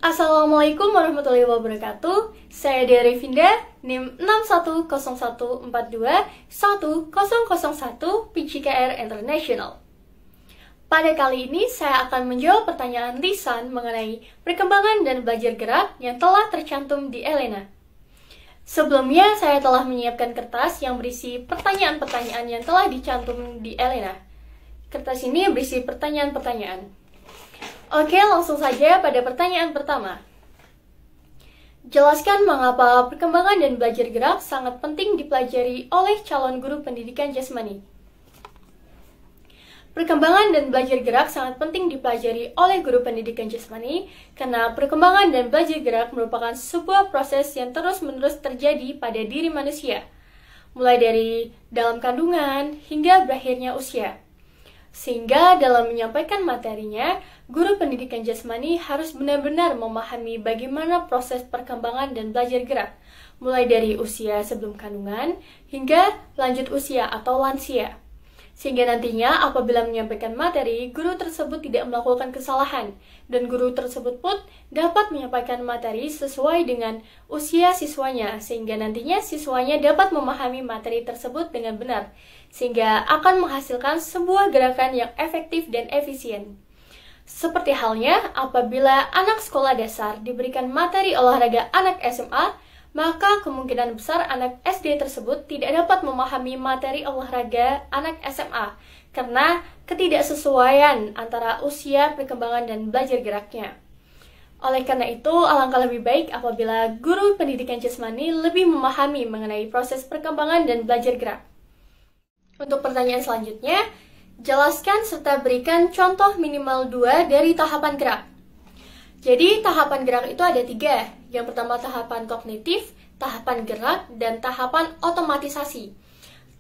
Assalamualaikum warahmatullahi wabarakatuh. Saya Dea Vinda, NIM 6101421001 PGKR International. Pada kali ini saya akan menjawab pertanyaan lisan mengenai perkembangan dan belajar gerak yang telah tercantum di Elena. Sebelumnya saya telah menyiapkan kertas yang berisi pertanyaan-pertanyaan yang telah dicantum di Elena. Kertas ini berisi pertanyaan-pertanyaan. Oke, langsung saja pada pertanyaan pertama. Jelaskan mengapa perkembangan dan belajar gerak sangat penting dipelajari oleh calon guru pendidikan jasmani. Perkembangan dan belajar gerak sangat penting dipelajari oleh guru pendidikan jasmani karena perkembangan dan belajar gerak merupakan sebuah proses yang terus-menerus terjadi pada diri manusia, mulai dari dalam kandungan hingga berakhirnya usia. Sehingga dalam menyampaikan materinya, guru pendidikan jasmani harus benar-benar memahami bagaimana proses perkembangan dan belajar gerak, mulai dari usia sebelum kandungan hingga lanjut usia atau lansia. Sehingga nantinya apabila menyampaikan materi, guru tersebut tidak melakukan kesalahan, dan guru tersebut pun dapat menyampaikan materi sesuai dengan usia siswanya, sehingga nantinya siswanya dapat memahami materi tersebut dengan benar, sehingga akan menghasilkan sebuah gerakan yang efektif dan efisien. Seperti halnya apabila anak sekolah dasar diberikan materi olahraga anak SMA, maka kemungkinan besar anak SD tersebut tidak dapat memahami materi olahraga anak SMA karena ketidaksesuaian antara usia, perkembangan, dan belajar geraknya. Oleh karena itu, alangkah lebih baik apabila guru pendidikan jasmani lebih memahami mengenai proses perkembangan dan belajar gerak. Untuk pertanyaan selanjutnya, jelaskan serta berikan contoh minimal 2 dari tahapan gerak. Jadi, tahapan gerak itu ada 3. Yang pertama tahapan kognitif, tahapan gerak, dan tahapan otomatisasi.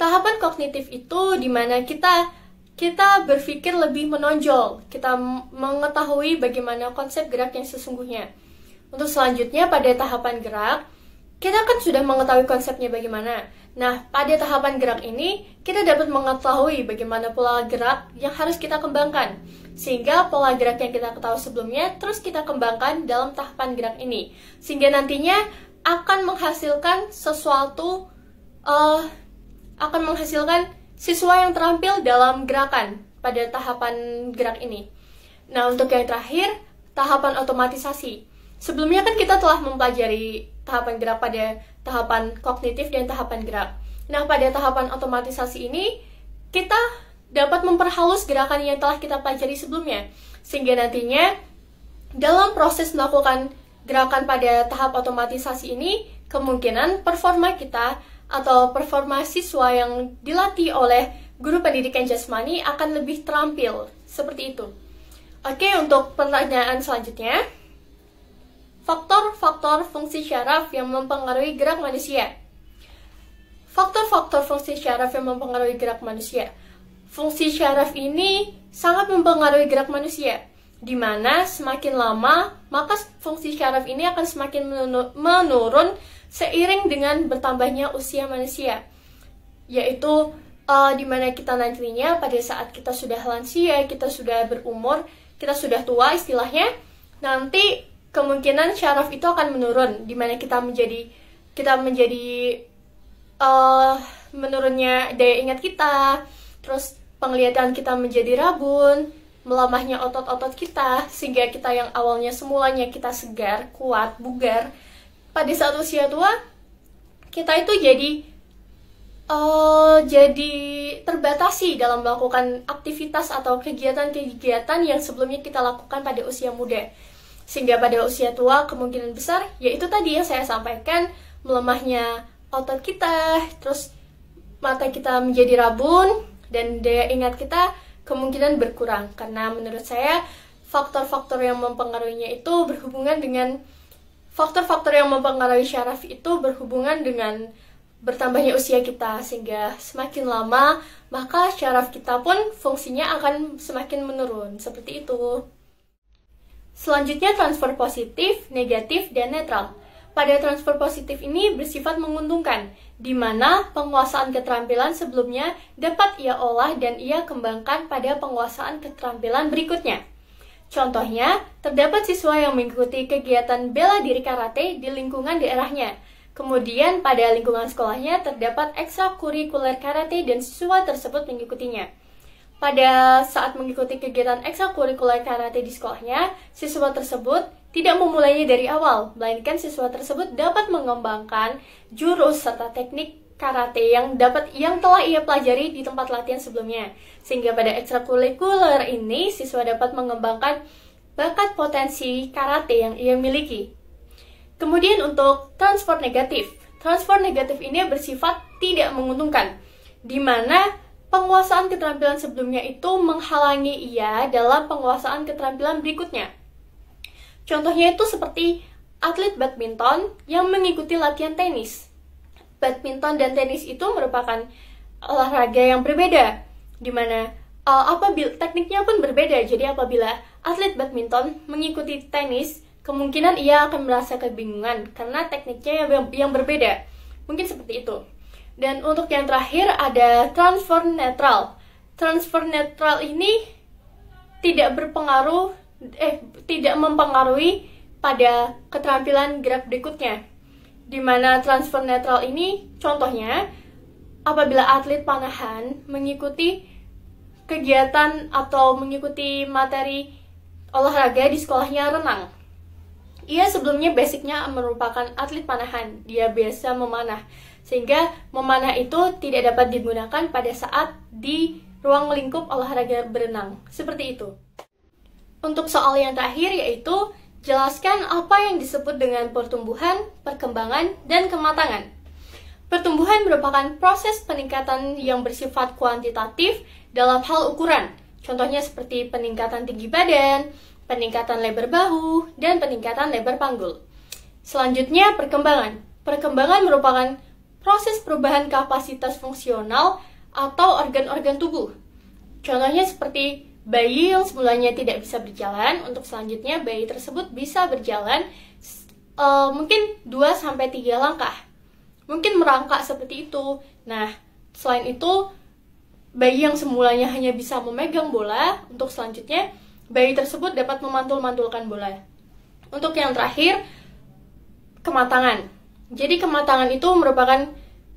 Tahapan kognitif itu di mana kita berpikir lebih menonjol, kita mengetahui bagaimana konsep gerak yang sesungguhnya. Untuk selanjutnya pada tahapan gerak, kita kan sudah mengetahui konsepnya bagaimana. Nah, pada tahapan gerak ini, kita dapat mengetahui bagaimana pola gerak yang harus kita kembangkan. Sehingga pola gerak yang kita ketahui sebelumnya, terus kita kembangkan dalam tahapan gerak ini. Sehingga nantinya akan menghasilkan siswa yang terampil dalam gerakan pada tahapan gerak ini. Nah, untuk yang terakhir, tahapan otomatisasi. Sebelumnya kan kita telah mempelajari tahapan gerak pada tahapan kognitif dan tahapan gerak. Nah, pada tahapan otomatisasi ini, kita dapat memperhalus gerakan yang telah kita pelajari sebelumnya. Sehingga nantinya, dalam proses melakukan gerakan pada tahap otomatisasi ini, kemungkinan performa kita atau performa siswa yang dilatih oleh guru pendidikan jasmani akan lebih terampil. Seperti itu. Oke, untuk pertanyaan selanjutnya. Faktor-faktor fungsi syaraf yang mempengaruhi gerak manusia. Faktor-faktor fungsi syaraf yang mempengaruhi gerak manusia. Fungsi syaraf ini sangat mempengaruhi gerak manusia, di mana semakin lama, maka fungsi syaraf ini akan semakin menurun seiring dengan bertambahnya usia manusia. Yaitu, di mana kita nantinya pada saat kita sudah lansia, kita sudah berumur, kita sudah tua istilahnya, nanti kemungkinan syaraf itu akan menurun, di mana kita menjadi menurunnya daya ingat kita, terus penglihatan kita menjadi rabun, melemahnya otot-otot kita, sehingga kita yang awalnya semulanya kita segar, kuat, bugar, pada saat usia tua, kita itu jadi terbatasi dalam melakukan aktivitas atau kegiatan-kegiatan yang sebelumnya kita lakukan pada usia muda. Sehingga pada usia tua kemungkinan besar, yaitu tadi yang saya sampaikan, melemahnya otot kita, terus mata kita menjadi rabun, dan daya ingat kita kemungkinan berkurang. Karena menurut saya, faktor-faktor yang mempengaruhinya itu berhubungan dengan faktor-faktor yang mempengaruhi syaraf itu berhubungan dengan bertambahnya usia kita. Sehingga semakin lama, maka syaraf kita pun fungsinya akan semakin menurun. Seperti itu. Selanjutnya transfer positif, negatif, dan netral. Pada transfer positif ini bersifat menguntungkan, di mana penguasaan keterampilan sebelumnya dapat ia olah dan ia kembangkan pada penguasaan keterampilan berikutnya. Contohnya, terdapat siswa yang mengikuti kegiatan bela diri karate di lingkungan daerahnya. Kemudian, pada lingkungan sekolahnya terdapat ekstrakurikuler karate dan siswa tersebut mengikutinya. Pada saat mengikuti kegiatan ekstrakurikuler karate di sekolahnya, siswa tersebut tidak memulainya dari awal, melainkan siswa tersebut dapat mengembangkan jurus serta teknik karate yang telah ia pelajari di tempat latihan sebelumnya. Sehingga pada ekstrakurikuler ini, siswa dapat mengembangkan bakat potensi karate yang ia miliki. Kemudian untuk transfer negatif. Transfer negatif ini bersifat tidak menguntungkan, di mana penguasaan keterampilan sebelumnya itu menghalangi ia dalam penguasaan keterampilan berikutnya. Contohnya itu seperti atlet badminton yang mengikuti latihan tenis. Badminton dan tenis itu merupakan olahraga yang berbeda, di mana apabila tekniknya pun berbeda. Jadi apabila atlet badminton mengikuti tenis, kemungkinan ia akan merasa kebingungan karena tekniknya yang berbeda. Mungkin seperti itu. Dan untuk yang terakhir ada transfer netral. Transfer netral ini tidak mempengaruhi pada keterampilan gerak berikutnya. Di mana transfer netral ini contohnya apabila atlet panahan mengikuti kegiatan atau mengikuti materi olahraga di sekolahnya renang. Ia sebelumnya basicnya merupakan atlet panahan, dia biasa memanah, sehingga memanah itu tidak dapat digunakan pada saat di ruang lingkup olahraga berenang. Seperti itu. Untuk soal yang terakhir yaitu jelaskan apa yang disebut dengan pertumbuhan, perkembangan, dan kematangan. Pertumbuhan merupakan proses peningkatan yang bersifat kuantitatif dalam hal ukuran. Contohnya seperti peningkatan tinggi badan, peningkatan lebar bahu, dan peningkatan lebar panggul. Selanjutnya, perkembangan. Perkembangan merupakan proses perubahan kapasitas fungsional atau organ-organ tubuh. Contohnya seperti bayi yang semulanya tidak bisa berjalan, untuk selanjutnya bayi tersebut bisa berjalan mungkin 2-3 langkah. Mungkin merangkak seperti itu. Nah, selain itu, bayi yang semulanya hanya bisa memegang bola, untuk selanjutnya bayi tersebut dapat memantul-mantulkan bola. Untuk yang terakhir, kematangan. Jadi kematangan itu merupakan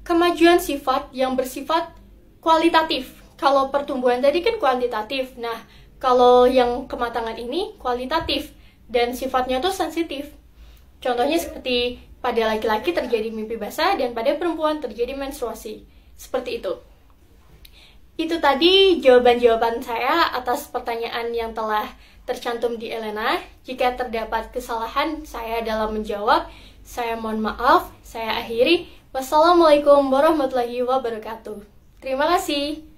kemajuan sifat yang bersifat kualitatif. Kalau pertumbuhan tadi kan kuantitatif. Nah, kalau yang kematangan ini kualitatif dan sifatnya tuh sensitif. Contohnya seperti pada laki-laki terjadi mimpi basah dan pada perempuan terjadi menstruasi. Seperti itu. Itu tadi jawaban-jawaban saya atas pertanyaan yang telah tercantum di Elena. Jika terdapat kesalahan saya dalam menjawab, saya mohon maaf. Saya akhiri. Wassalamualaikum warahmatullahi wabarakatuh. Terima kasih.